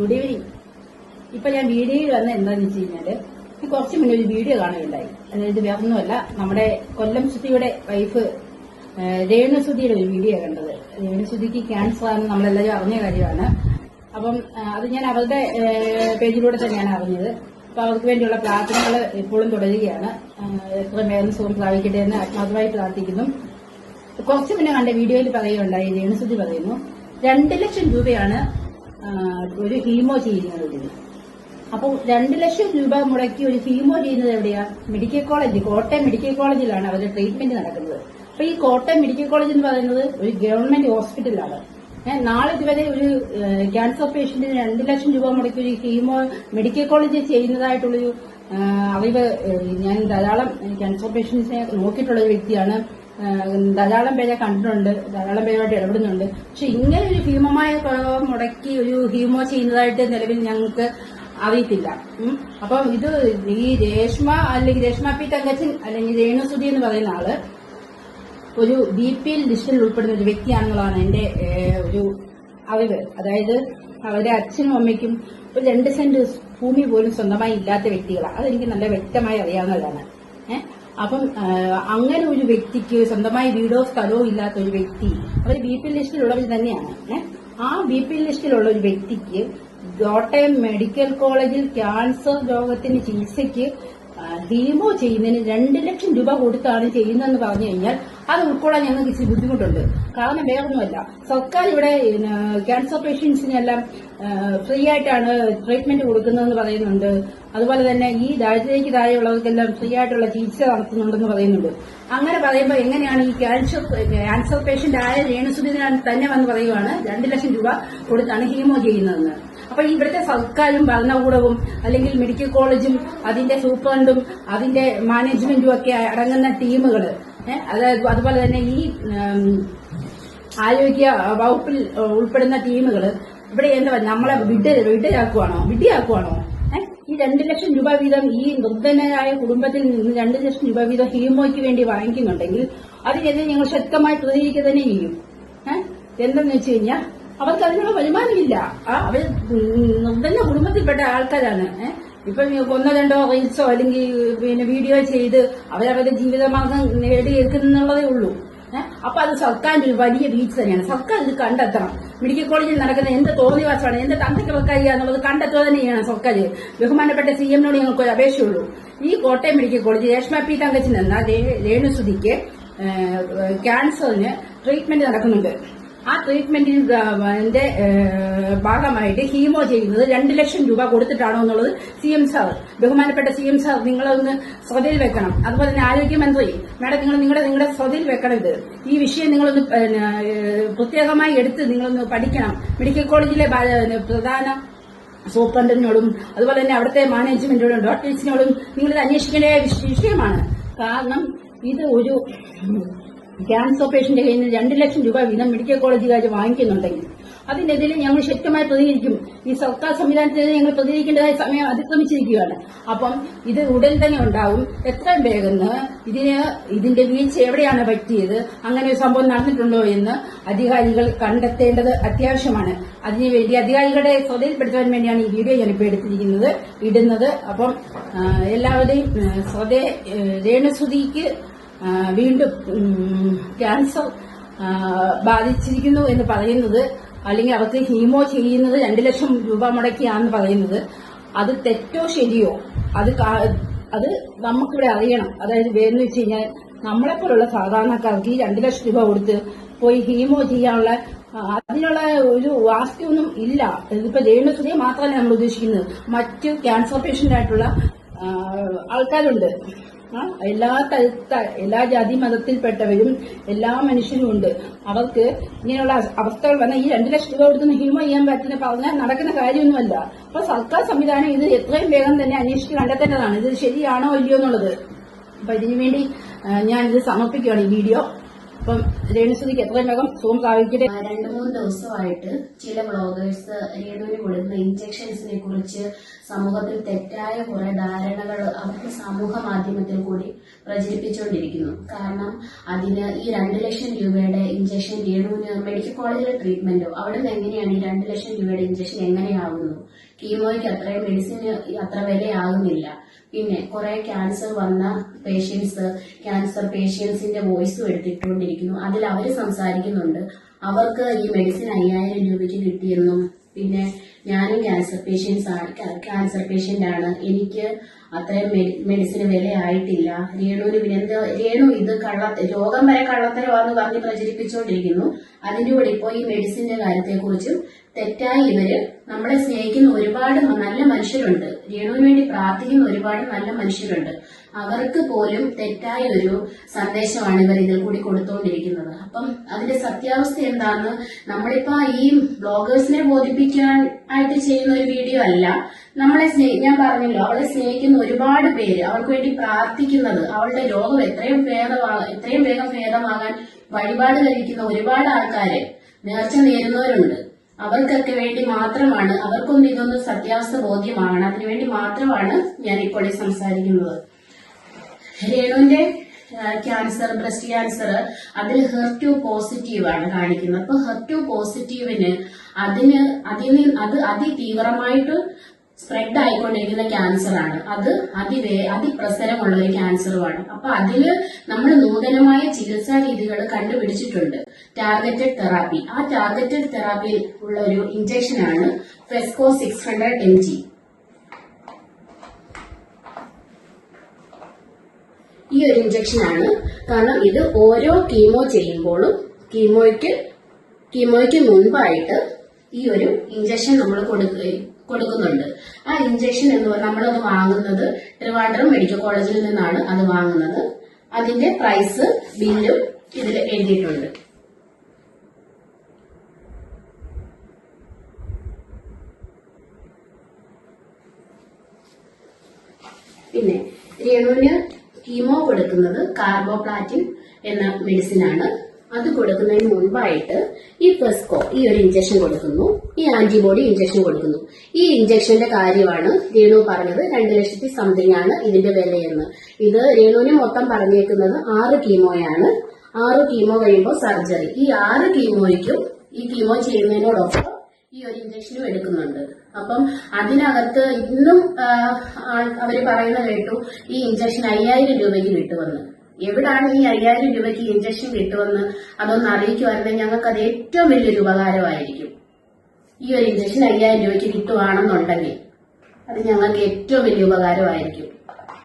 Good evening. ഇപ്പൊ ഞാൻ വീഡിയോയിൽ വന്ന എന്താന്ന് വെച്ച് കഴിഞ്ഞാല് കുറച്ച് മുന്നേ ഒരു വീഡിയോ കാണുകയുണ്ടായി. അതായത് വേറൊന്നുമല്ല, നമ്മുടെ കൊല്ലം സുധിയുടെ വൈഫ് രേണുസുധിയുടെ ഒരു വീഡിയോ കണ്ടത്. രേണുസുധിക്ക് ക്യാൻസർ ആണെന്ന് നമ്മളെല്ലാവരും അറിഞ്ഞ കാര്യമാണ്. അപ്പം അത് ഞാൻ അവരുടെ പേജിലൂടെ തന്നെയാണ് അറിഞ്ഞത്. അപ്പൊ അവർക്ക് വേണ്ടിയുള്ള പ്രാർത്ഥനകൾ എപ്പോഴും തുടരുകയാണ്. എത്ര വേഗം സുഖം പ്രാപിക്കട്ടെ എന്ന് ആത്മാർത്ഥമായി പ്രാർത്ഥിക്കുന്നു. കുറച്ച് മുന്നേ കണ്ട വീഡിയോയിൽ പറയുകയുണ്ടായി, രേണുസുധി പറയുന്നു 2 ലക്ഷം രൂപയാണ് ഒരു ഹീമോ ചെയ്യുന്നത്. അപ്പോൾ 2 ലക്ഷം രൂപ മുടക്കി ഒരു ഹീമോ ചെയ്യുന്നത് എവിടെയാ? മെഡിക്കൽ കോളേജ്, കോട്ടയം മെഡിക്കൽ കോളേജിലാണ് അവരുടെ ട്രീറ്റ്മെന്റ് നടക്കുന്നത്. അപ്പൊ ഈ കോട്ടയം മെഡിക്കൽ കോളേജ് എന്ന് പറയുന്നത് ഒരു ഗവൺമെന്റ് ഹോസ്പിറ്റലാണ്. നാളെ ഇതുവരെ ഒരു ക്യാൻസർ പേഷ്യന്റിന് 2 ലക്ഷം രൂപ മുടക്കി ഒരു ഹീമോ മെഡിക്കൽ കോളേജിൽ ചെയ്യുന്നതായിട്ടുള്ളൊരു അറിവ് ഞാൻ ധാരാളം ക്യാൻസർ പേഷ്യൻസിനെ നോക്കിയിട്ടുള്ള ഒരു വ്യക്തിയാണ്. ധാരാളം പേരെ കണ്ടിട്ടുണ്ട്, ധാരാളം പേരുമായിട്ട് ഇടപെടുന്നുണ്ട്. പക്ഷെ ഇങ്ങനെ ഒരു ഭീമമായ മുടക്കി ഒരു ഹീമോ ചെയ്യുന്നതായിട്ട് നിലവിൽ ഞങ്ങൾക്ക് അറിയത്തില്ല. അപ്പം ഇത് ഈ രേഷ്മ അല്ലെങ്കിൽ രേഷ്മ പി തങ്കച്ചൻ അല്ലെങ്കിൽ രേണുസുധി എന്ന് പറയുന്ന ആള് ഒരു BPL ലിസ്റ്റിൽ ഉൾപ്പെടുന്ന ഒരു വ്യക്തിയാണെന്നുള്ളതാണ് എന്റെ ഒരു അറിവ്. അതായത് അവരുടെ അച്ഛനും അമ്മയ്ക്കും ഒരു 2 സെന്റ് ഭൂമി പോലും സ്വന്തമായി ഇല്ലാത്ത വ്യക്തികളാണ്. അതെനിക്ക് നല്ല വ്യക്തമായി അറിയാവുന്നതാണ്. അപ്പം അങ്ങനെ ഒരു വ്യക്തിക്ക് സ്വന്തമായി വീടോ സ്ഥലമോ ഇല്ലാത്ത ഒരു വ്യക്തി, അവർ BPL ലിസ്റ്റിലുള്ളവർ തന്നെയാണ്. ആ BPL ലിസ്റ്റിലുള്ള ഒരു വ്യക്തിക്ക് കോട്ടയം മെഡിക്കൽ കോളേജിൽ ക്യാൻസർ രോഗത്തിന് ചികിത്സയ്ക്ക് ഹീമോ ചെയ്യുന്നതിന് 2 ലക്ഷം രൂപ കൊടുത്താണ് ചെയ്യുന്നതെന്ന് പറഞ്ഞു കഴിഞ്ഞാൽ അത് ഉൾക്കൊള്ളാൻ ഞങ്ങൾക്ക് ഇച്ചിരി ബുദ്ധിമുട്ടുണ്ട്. കാരണം വേറൊന്നുമല്ല, സർക്കാർ ഇവിടെ ക്യാൻസർ പേഷ്യൻസിനെല്ലാം ഫ്രീ ആയിട്ടാണ് ട്രീറ്റ്മെന്റ് കൊടുക്കുന്നതെന്ന് പറയുന്നുണ്ട്. അതുപോലെ തന്നെ ഈ ദാരിദ്ര്യക്ക് താഴെയുള്ളവർക്കെല്ലാം ഫ്രീ ആയിട്ടുള്ള ചികിത്സ നടത്തുന്നുണ്ടെന്ന് പറയുന്നുണ്ട്. അങ്ങനെ പറയുമ്പോൾ എങ്ങനെയാണ് ഈ ക്യാൻസർ പേഷ്യന്റ് ആയ രേണുസുധി തന്നെ വന്ന് പറയുവാണ് 2 ലക്ഷം രൂപ കൊടുത്താണ് ഹീമോ ചെയ്യുന്നതെന്ന്. അപ്പൊ ഇവിടുത്തെ സർക്കാരും ഭരണകൂടവും അല്ലെങ്കിൽ മെഡിക്കൽ കോളേജും അതിന്റെ സൂപ്രണ്ടും അതിന്റെ മാനേജ്മെന്റും ഒക്കെ അടങ്ങുന്ന ടീമുകൾ, അതായത് അതുപോലെ തന്നെ ഈ ആരോഗ്യ വകുപ്പിൽ ഉൾപ്പെടുന്ന ടീമുകൾ ഇവിടെ എന്താ നമ്മളെ വിഡ്ഢിയാക്കുവാണോ? ഈ 2 ലക്ഷം രൂപ വീതം ഈ നിർധനരായ കുടുംബത്തിൽ നിന്ന് 2 ലക്ഷം രൂപ വീതം ഹീമോയ്ക്ക് വേണ്ടി വാങ്ങിക്കുന്നുണ്ടെങ്കിൽ അതിനെതിരെ ഞങ്ങൾ ശക്തമായി പ്രതികരിക്കുക തന്നെ ചെയ്യും. എന്തെന്ന് വെച്ച് കഴിഞ്ഞാൽ അവർക്ക് അതിനുള്ള വരുമാനമില്ല. അവർ നിർധന കുടുംബത്തിൽപ്പെട്ട ആൾക്കാരാണ്. ഇപ്പം 1-2 റീൽസോ അല്ലെങ്കിൽ പിന്നെ വീഡിയോ ചെയ്ത് അവരവരുടെ ജീവിതമാർഗം നേടിയെടുക്കുന്നുള്ളതേ ഉള്ളൂ. അപ്പൊ അത് സർക്കാരിന്റെ ഒരു വലിയ വീഴ്ച തന്നെയാണ്. സർക്കാർ ഇത് കണ്ടെത്തണം. മെഡിക്കൽ കോളേജിൽ നടക്കുന്ന എന്ത് തോന്നിവാസമാണ്, എന്ത് തന്തയ്ക്കവർക്കായി എന്നുള്ളത് കണ്ടെത്തുക തന്നെ ചെയ്യണം സർക്കാർ. ബഹുമാനപ്പെട്ട CM-നോട് ഞങ്ങൾക്കൊരു അപേക്ഷയുള്ളൂ. ഈ Kottayam medical college Reshma P Thankachan എന്ന രേണുസുധിക്ക് ക്യാൻസറിന് ട്രീറ്റ്മെന്റ് നടക്കുന്നുണ്ട്. ആ ട്രീറ്റ്മെന്റിന്റെ ഭാഗമായിട്ട് ഹീമോ ചെയ്യുന്നത് 2 ലക്ഷം രൂപ കൊടുത്തിട്ടാണോ എന്നുള്ളത് CM സാർ, ബഹുമാനപ്പെട്ട CM സാർ നിങ്ങളൊന്ന് ശ്രദ്ധയിൽ വെക്കണം. അതുപോലെ തന്നെ ആരോഗ്യമന്ത്രി മാഡം നിങ്ങളുടെ ശ്രദ്ധയിൽ വെക്കണം. ഈ വിഷയം നിങ്ങളൊന്ന് പ്രത്യേകമായി എടുത്ത് നിങ്ങളൊന്ന് പഠിക്കണം. മെഡിക്കൽ കോളേജിലെ പ്രധാന സൂപ്രണ്ടിനോടും അതുപോലെ തന്നെ അവിടുത്തെ മാനേജ്മെന്റിനോടും ഡോക്ടേഴ്സിനോടും നിങ്ങളിത് അന്വേഷിക്കേണ്ട വിഷയമാണ്. കാരണം ഇത് ഒരു ക്യാൻസർ പേഷ്യന്റ് കയ്യിൽ നിന്ന് 2 ലക്ഷം രൂപ വീതം മെഡിക്കൽ കോളേജുകാർ വാങ്ങിക്കുന്നുണ്ടെങ്കിൽ അതിനെതിരെ ഞങ്ങൾ ശക്തമായി പ്രതികരിക്കും. ഈ സർക്കാർ സംവിധാനത്തിനെതിരെ ഞങ്ങൾ പ്രതികരിക്കേണ്ടതായ സമയം അതിക്രമിച്ചിരിക്കുകയാണ്. അപ്പം ഇത് ഉടൻ തന്നെ ഉണ്ടാവും. എത്രയും വേഗം ഇതിന്റെ വീഴ്ച എവിടെയാണ് പറ്റിയത്, അങ്ങനെ ഒരു സംഭവം നടന്നിട്ടുണ്ടോ എന്ന് അധികാരികൾ കണ്ടെത്തേണ്ടത് അത്യാവശ്യമാണ്. അതിനുവേണ്ടി അധികാരികളുടെ ശ്രദ്ധയിൽപ്പെടുത്താൻ വേണ്ടിയാണ് ഈ വീഡിയോ ഞാനിപ്പോൾ ഇടുന്നത്. അപ്പം എല്ലാവരുടെയും രേണുസുധിക്ക് വീണ്ടും ക്യാൻസർ ബാധിച്ചിരിക്കുന്നു എന്ന് പറയുന്നത്, അല്ലെങ്കിൽ അവർക്ക് ഹീമോ ചെയ്യുന്നത് 2 ലക്ഷം രൂപ മുടക്കിയാണെന്ന് പറയുന്നത്, അത് തെറ്റോ ശരിയോ അത് നമുക്കിവിടെ അറിയണം. അതായത് വേറെ വെച്ച് കഴിഞ്ഞാൽ നമ്മളെപ്പോലുള്ള സാധാരണക്കാർക്ക് ഈ 2 ലക്ഷം രൂപ കൊടുത്ത് പോയി ഹീമോ ചെയ്യാനുള്ള അതിനുള്ള ഒരു വാസ്തവൊന്നും ഇല്ല. ഇതിപ്പോ രേണുസുധിയെ മാത്രമല്ല നമ്മൾ ഉദ്ദേശിക്കുന്നത്, മറ്റ് ക്യാൻസർ പേഷ്യന്റ് ആയിട്ടുള്ള ആൾക്കാരുണ്ട്. എല്ലാ ജാതി മതത്തിൽപ്പെട്ടവരും എല്ലാ മനുഷ്യരും ഉണ്ട്. അവർക്ക് ഇങ്ങനെയുള്ള അവസ്ഥകൾ വന്നാൽ ഈ 2 ലക്ഷം രൂപ കൊടുത്ത് ഹീമോ ചെയ്യാൻ പറ്റുന്ന പറഞ്ഞാൽ നടക്കുന്ന കാര്യമൊന്നുമല്ല. അപ്പൊ സർക്കാർ സംവിധാനം ഇത് എത്രയും വേഗം തന്നെ അന്വേഷിച്ച് കണ്ടെത്തേണ്ടതാണ്. ഇത് ശരിയാണോ ഇല്ലയോ എന്നുള്ളത്. അപ്പൊ ഇതിനുവേണ്ടി ഞാൻ ഇത് സമർപ്പിക്കുകയാണ് ഈ വീഡിയോ. അപ്പം രേണുസുതിക്ക് എത്രയും വേഗം സുഖം പ്രാപിക്കട്ടെ. 2-3 ദിവസമായിട്ട് ചില ബ്ലോഗേഴ്സ് രേണുവിന് കൊടുക്കുന്ന ഇഞ്ചക്ഷൻസിനെ കുറിച്ച് സമൂഹത്തിൽ തെറ്റായ കുറെ ധാരണകൾ അവർക്ക് സമൂഹ മാധ്യമത്തിൽ കൂടി പ്രചരിപ്പിച്ചുകൊണ്ടിരിക്കുന്നു. കാരണം അതിന് ഈ 2 ലക്ഷം രൂപയുടെ ഇഞ്ചക്ഷൻ രേണുവിന് മെഡിക്കൽ കോളേജിലെ ട്രീറ്റ്മെന്റോ അവിടെ നിന്ന് എങ്ങനെയാണ് ഈ 2 ലക്ഷം രൂപയുടെ ഇഞ്ചക്ഷൻ എങ്ങനെയാകുന്നു? കീമോയ്ക്ക് അത്രയും മെഡിസിന് അത്ര വിലയാകുന്നില്ല. പിന്നെ കുറെ ക്യാൻസർ വന്ന ക്യാൻസർ പേഷ്യൻസിന്റെ വോയിസും എടുത്തിട്ടുകൊണ്ടിരിക്കുന്നു. അതിൽ അവർ സംസാരിക്കുന്നുണ്ട് അവർക്ക് ഈ മെഡിസിൻ 5000 രൂപയ്ക്ക് കിട്ടിയെന്നും പിന്നെ ഞാനും ക്യാൻസർ പേഷ്യന്റ് ആണ്, എനിക്ക് അത്രയും മെഡിസിന് വിലയായിട്ടില്ല. രേണു ഇത് രോഗം വരെ കള്ളത്തരമാണെന്ന് പറഞ്ഞ് പ്രചരിപ്പിച്ചുകൊണ്ടിരിക്കുന്നു. അതിന്റെ കൂടെ ഇപ്പോൾ ഈ മെഡിസിന്റെ കാര്യത്തെക്കുറിച്ചും തെറ്റായി ഇവര് നമ്മളെ സ്നേഹിക്കുന്ന ഒരുപാട് നല്ല മനുഷ്യരുണ്ട്, രേണുവിന് വേണ്ടി പ്രാർത്ഥിക്കുന്ന ഒരുപാട് നല്ല മനുഷ്യരുണ്ട്. അവർക്ക് പോലും തെറ്റായ ഒരു സന്ദേശമാണ് ഇവർ ഇതിൽ കൂടി കൊടുത്തുകൊണ്ടിരിക്കുന്നത്. അപ്പം അതിന്റെ സത്യാവസ്ഥ എന്താണെന്ന് നമ്മളിപ്പോ ഈ ബ്ലോഗേഴ്സിനെ ബോധിപ്പിക്കാൻ ആയിട്ട് ചെയ്യുന്ന ഒരു വീഡിയോ അല്ല. ഞാൻ പറഞ്ഞല്ലോ, അവളെ സ്നേഹിക്കുന്ന ഒരുപാട് പേര്, അവൾക്ക് വേണ്ടി പ്രാർത്ഥിക്കുന്നത്, അവളുടെ രോഗം എത്രയും വേഗം ഭേദമാകാൻ വഴിപാട് കഴിക്കുന്ന ഒരുപാട് ആൾക്കാര്, നേർച്ച നേരുന്നവരുണ്ട്. അവർക്കൊക്കെ വേണ്ടി മാത്രമാണ്, അവർക്കൊന്നും ഇതൊന്നും സത്യാവസ്ഥ ബോധ്യമാകണം, അതിനുവേണ്ടി മാത്രമാണ് ഞാൻ ഇപ്പോൾ സംസാരിക്കുന്നത്. രേണുവിന്റെ ക്യാൻസർ, ബ്രസ്റ്റ് ക്യാൻസർ, അതിൽ HER2 പോസിറ്റീവ് ആണ് കാണിക്കുന്നത്. അപ്പൊ HER2 പോസിറ്റീവിന് അത് അതിതീവ്രമായിട്ട് സ്പ്രെഡ് ആയിക്കൊണ്ടിരിക്കുന്ന ക്യാൻസർ ആണ്. അത് അതിപ്രസരമുള്ള ഒരു ക്യാൻസറുമാണ്. അപ്പൊ അതില് നമ്മൾ നൂതനമായ ചികിത്സാ രീതികൾ കണ്ടുപിടിച്ചിട്ടുണ്ട്, ടാർഗറ്റഡ് തെറാപ്പി. ആ ടാർഗറ്റഡ് തെറാപ്പിയിൽ ഉള്ള ഒരു ഇഞ്ചക്ഷൻ ആണ് ഫെസ്കോ 600 mg. ഈ ഒരു ഇഞ്ചക്ഷൻ ആണ്, കാരണം ഇത് ഓരോ കീമോ ചെയ്യുമ്പോഴും കീമോയ്ക്ക് മുൻപായിട്ട് ഈ ഒരു ഇഞ്ചക്ഷൻ നമ്മൾ കൊടുക്കുന്നുണ്ട്. ആ ഇഞ്ചക്ഷൻ നമ്മളത് വാങ്ങുന്നത് ട്രിവാൻഡ്രം മെഡിക്കൽ കോളേജിൽ നിന്നാണ് അത് വാങ്ങുന്നത്. അതിന്റെ പ്രൈസ് ബില്ലും ഇതിൽ എഴുതിയിട്ടുണ്ട്. പിന്നെ രേണുവിന് കീമോ കൊടുക്കുന്നത് കാർബോപ്ലാറ്റിൻ എന്ന മെഡിസിൻ ആണ്. അത് കൊടുക്കുന്നതിന് മുൻപായിട്ട് ഈ ഫെസ്കോ ഈ ഒരു ഇഞ്ചക്ഷൻ കൊടുക്കുന്നു, ഈ ആന്റിബോഡി ഇഞ്ചക്ഷൻ കൊടുക്കുന്നു. ഈ ഇഞ്ചക്ഷന്റെ കാര്യമാണ് രേണു പറഞ്ഞത് 2 ലക്ഷത്തി സംതിങ് ആണ് ഇതിന്റെ വിലയെന്ന്. ഇത് രേണുവിന് മൊത്തം പറഞ്ഞേക്കുന്നത് 6 കീമോയാണ്. 6 കീമോ കഴിയുമ്പോൾ സർജറി. ഈ 6 കീമോയ്ക്കും ഈ കീമോ ചെയ്യുന്നതിനോടൊപ്പം ഈ ഒരു ഇഞ്ചക്ഷനും എടുക്കുന്നുണ്ട്. അപ്പം അതിനകത്ത് ഇന്നും അവര് പറയുന്ന കേട്ടു ഈ ഇഞ്ചക്ഷൻ 5000 രൂപയ്ക്ക് കിട്ടുമെന്ന്. എവിടാണ് ഈ 5000 രൂപയ്ക്ക് ഇഞ്ചക്ഷൻ കിട്ടുമെന്ന് അതൊന്ന് അറിയിക്കുവായിരുന്നെങ്കിൽ ഞങ്ങൾക്ക് അത് ഏറ്റവും വലിയൊരു ഉപകാരമായിരിക്കും. ഈ ഒരു ഇഞ്ചക്ഷൻ 5000 രൂപയ്ക്ക് കിട്ടുവാണെന്നുണ്ടെങ്കിൽ അത് ഞങ്ങൾക്ക് ഏറ്റവും വലിയ ഉപകാരമായിരിക്കും.